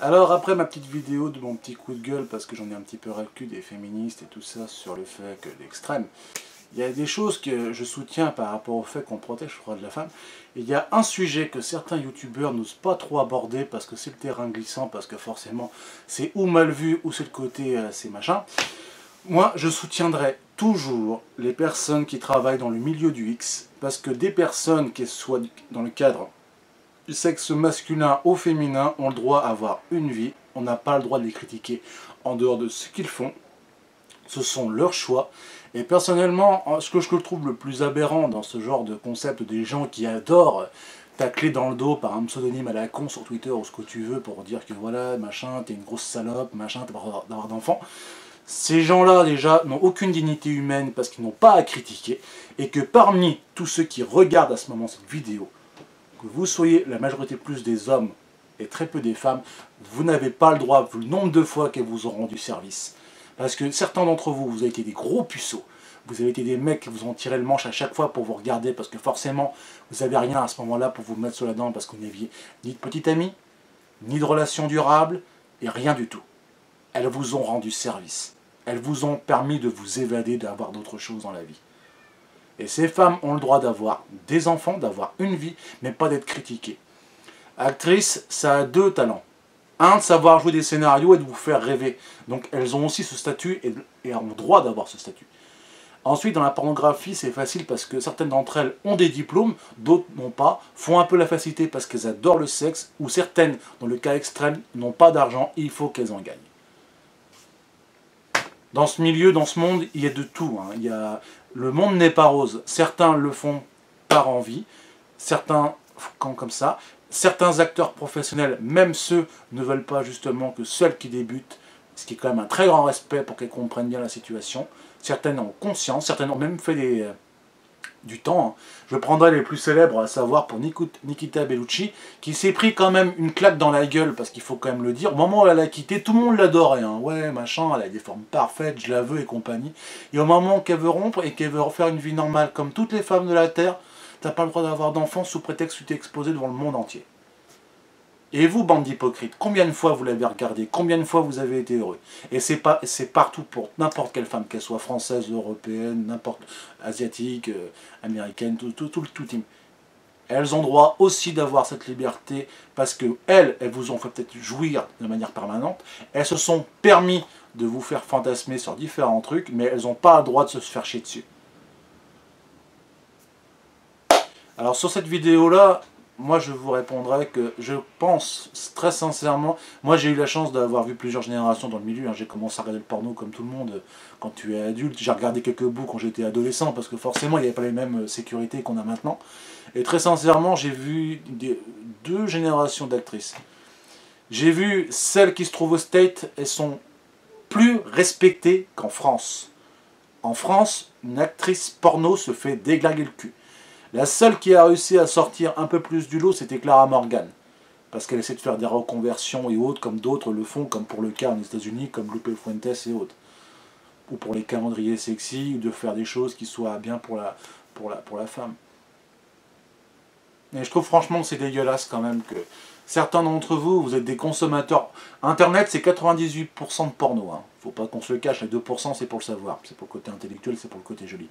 Alors après ma petite vidéo de mon petit coup de gueule, parce que j'en ai un petit peu ras le cul des féministes et tout ça sur le fait que l'extrême, il y a des choses que je soutiens par rapport au fait qu'on protège le droit de la femme. Et il y a un sujet que certains youtubeurs n'osent pas trop aborder parce que c'est le terrain glissant, parce que forcément c'est ou mal vu ou c'est le côté c'est machin. Moi je soutiendrai toujours les personnes qui travaillent dans le milieu du X, parce que des personnes qui soient dans le cadre du sexe masculin au féminin ont le droit à avoir une vie, on n'a pas le droit de les critiquer en dehors de ce qu'ils font, ce sont leurs choix. Et personnellement, ce que je trouve le plus aberrant dans ce genre de concept des gens qui adorent tacler dans le dos par un pseudonyme à la con sur Twitter ou ce que tu veux pour dire que voilà, machin, t'es une grosse salope, machin, t'as pas le droit d'avoir d'enfants. Ces gens-là, déjà, n'ont aucune dignité humaine parce qu'ils n'ont pas à critiquer, et que parmi tous ceux qui regardent à ce moment cette vidéo, que vous soyez la majorité plus des hommes et très peu des femmes, vous n'avez pas le droit, vu le nombre de fois qu'elles vous ont rendu service. Parce que certains d'entre vous, vous avez été des gros puceaux, vous avez été des mecs qui vous ont tiré le manche à chaque fois pour vous regarder, parce que forcément, vous n'avez rien à ce moment-là pour vous mettre sur la dent, parce que vous n'aviez ni de petite amie, ni de relation durable, et rien du tout. Elles vous ont rendu service. Elles vous ont permis de vous évader, d'avoir d'autres choses dans la vie. Et ces femmes ont le droit d'avoir des enfants, d'avoir une vie, mais pas d'être critiquées. Actrice, ça a deux talents. Un, de savoir jouer des scénarios et de vous faire rêver. Donc elles ont aussi ce statut et ont le droit d'avoir ce statut. Ensuite, dans la pornographie, c'est facile parce que certaines d'entre elles ont des diplômes, d'autres n'ont pas, font un peu la facilité parce qu'elles adorent le sexe, ou certaines, dans le cas extrême, n'ont pas d'argent, il faut qu'elles en gagnent. Dans ce milieu, dans ce monde, il y a de tout. Le monde n'est pas rose. Certains le font par envie, certains comme ça. Certains acteurs professionnels, même ceux, ne veulent pas justement que celles qui débutent, ce qui est quand même un très grand respect pour qu'elles comprennent bien la situation. Certaines ont conscience, certaines ont même fait du temps. Je prendrai les plus célèbres, à savoir pour Nikita Bellucci, qui s'est pris quand même une claque dans la gueule, parce qu'il faut quand même le dire. Au moment où elle a quitté, tout le monde l'adorait. Ouais, machin, elle a des formes parfaites, je la veux et compagnie. Et au moment qu'elle veut rompre et qu'elle veut refaire une vie normale, comme toutes les femmes de la Terre, t'as pas le droit d'avoir d'enfants sous prétexte que tu t'es exposé devant le monde entier. Et vous, bande d'hypocrites, combien de fois vous l'avez regardé? Combien de fois vous avez été heureux? Et c'est partout pour n'importe quelle femme, qu'elle soit française, européenne, n'importe, asiatique, américaine, tout team. Elles ont droit aussi d'avoir cette liberté parce que elles vous ont fait peut-être jouir de manière permanente. Elles se sont permis de vous faire fantasmer sur différents trucs, mais elles n'ont pas le droit de se faire chier dessus. Alors sur cette vidéo-là, moi je vous répondrai que je pense très sincèrement, moi j'ai eu la chance d'avoir vu plusieurs générations dans le milieu, j'ai commencé à regarder le porno comme tout le monde quand tu es adulte, j'ai regardé quelques bouts quand j'étais adolescent parce que forcément il n'y avait pas les mêmes sécurités qu'on a maintenant. Et très sincèrement j'ai vu deux générations d'actrices. J'ai vu celles qui se trouvent au States, elles sont plus respectées qu'en France. En France, une actrice porno se fait déglinguer le cul. La seule qui a réussi à sortir un peu plus du lot, c'était Clara Morgan. Parce qu'elle essaie de faire des reconversions et autres, comme d'autres le font, comme pour le cas aux États-Unis, comme Lupe Fuentes et autres. Ou pour les calendriers sexy, ou de faire des choses qui soient bien pour la femme. Mais je trouve franchement que c'est dégueulasse quand même que certains d'entre vous, vous êtes des consommateurs. Internet, c'est 98% de porno. Faut pas qu'on se le cache, les 2% c'est pour le savoir. C'est pour le côté intellectuel, c'est pour le côté joli.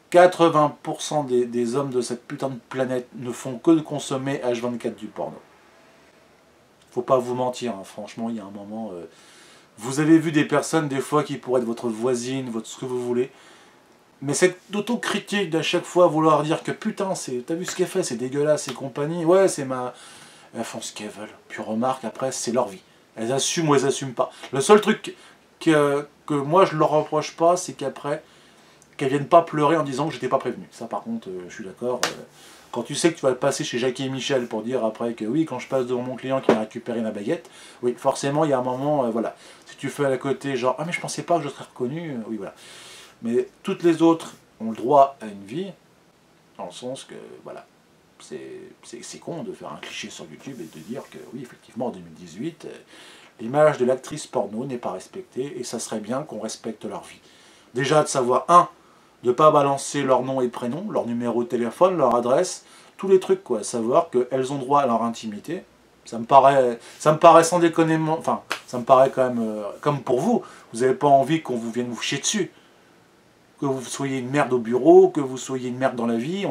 80% des hommes de cette putain de planète ne font que de consommer H24 du porno. Faut pas vous mentir, franchement, il y a un moment... vous avez vu des personnes, des fois, qui pourraient être votre voisine, ce que vous voulez. Mais cette autocritique d'à chaque fois vouloir dire que putain, t'as vu ce qu'elle fait, c'est dégueulasse et compagnie. Ouais, c'est ma... Elles font ce qu'elles veulent. Puis remarque, après, c'est leur vie. Elles assument ou elles assument pas. Le seul truc que moi, je leur reproche pas, c'est qu'après... qu'elles viennent pas pleurer en disant que j'étais pas prévenu. Ça par contre, je suis d'accord. Quand tu sais que tu vas passer chez Jackie et Michel pour dire après que oui, quand je passe devant mon client qui a récupéré ma baguette, oui, forcément, il y a un moment, voilà. Si tu fais à côté, genre, ah mais je pensais pas que je serais reconnu, oui, voilà. Mais toutes les autres ont le droit à une vie, dans le sens que, voilà, c'est con de faire un cliché sur YouTube et de dire que, oui, effectivement, en 2018, l'image de l'actrice porno n'est pas respectée et ça serait bien qu'on respecte leur vie. Déjà, de savoir, de ne pas balancer leur nom et prénom, leur numéro de téléphone, leur adresse, tous les trucs, quoi. Savoir qu'elles ont droit à leur intimité, Ça me paraît sans déconner, enfin, ça me paraît quand même, comme pour vous, vous n'avez pas envie qu'on vous vienne vous chier dessus. Que vous soyez une merde au bureau, que vous soyez une merde dans la vie,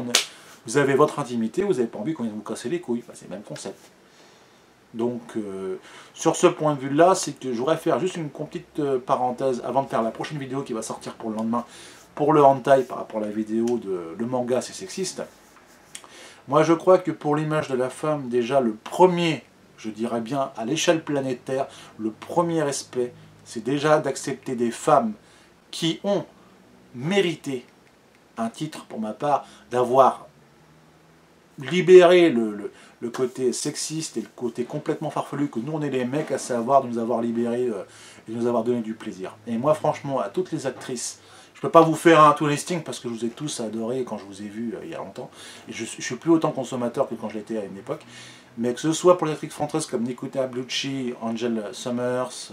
vous avez votre intimité, vous n'avez pas envie qu'on vienne vous casser les couilles. Enfin, c'est le même concept. Donc, sur ce point de vue-là, c'est que je voudrais faire juste une petite parenthèse avant de faire la prochaine vidéo qui va sortir pour le lendemain, pour le hentai par rapport à la vidéo de le manga, c'est sexiste. Moi, je crois que pour l'image de la femme, déjà, le premier, je dirais bien, à l'échelle planétaire, le premier respect, c'est déjà d'accepter des femmes qui ont mérité un titre, pour ma part, d'avoir libéré le côté sexiste et le côté complètement farfelu que nous, on est les mecs à savoir, de nous avoir libérés et de nous avoir donné du plaisir. Et moi, franchement, à toutes les actrices, je ne peux pas vous faire un tout listing parce que je vous ai tous adorés quand je vous ai vus il y a longtemps. Et je ne suis plus autant consommateur que quand je l'étais à une époque. Mais que ce soit pour les actrices françaises comme Nikita Bellucci, Angel Summers,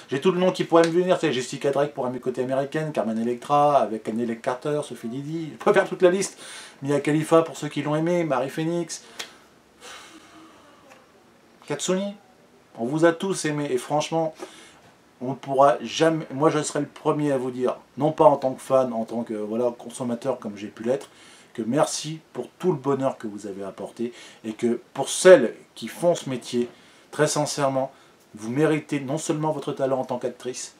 j'ai tout le nom qui pourrait me venir. Tu sais, Jessica Drake pour un côté américaine, Carmen Electra avec Annelec Carter, Sophie Didi. Je peux faire toute la liste. Mia Khalifa pour ceux qui l'ont aimé, Marie Phoenix, Katsuni. On vous a tous aimés et franchement, on ne pourra jamais, moi je serai le premier à vous dire, non pas en tant que fan, en tant que voilà, consommateur comme j'ai pu l'être, que merci pour tout le bonheur que vous avez apporté et que pour celles qui font ce métier, très sincèrement, vous méritez non seulement votre talent en tant qu'actrice,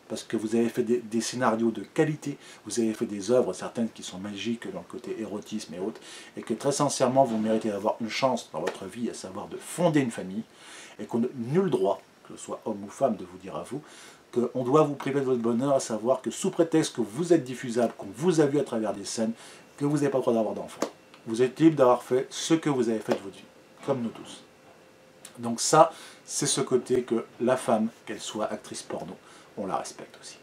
parce que vous avez fait des scénarios de qualité, vous avez fait des œuvres, certaines qui sont magiques dans le côté érotisme et autres, et que très sincèrement vous méritez d'avoir une chance dans votre vie, à savoir de fonder une famille, et qu'on n'a nul droit, que ce soit homme ou femme, de vous dire à vous, qu'on doit vous priver de votre bonheur, à savoir que sous prétexte que vous êtes diffusable, qu'on vous a vu à travers des scènes, que vous n'avez pas le droit d'avoir d'enfants. Vous êtes libre d'avoir fait ce que vous avez fait de votre vie, comme nous tous. Donc ça, c'est ce côté que la femme, qu'elle soit actrice porno, on la respecte aussi.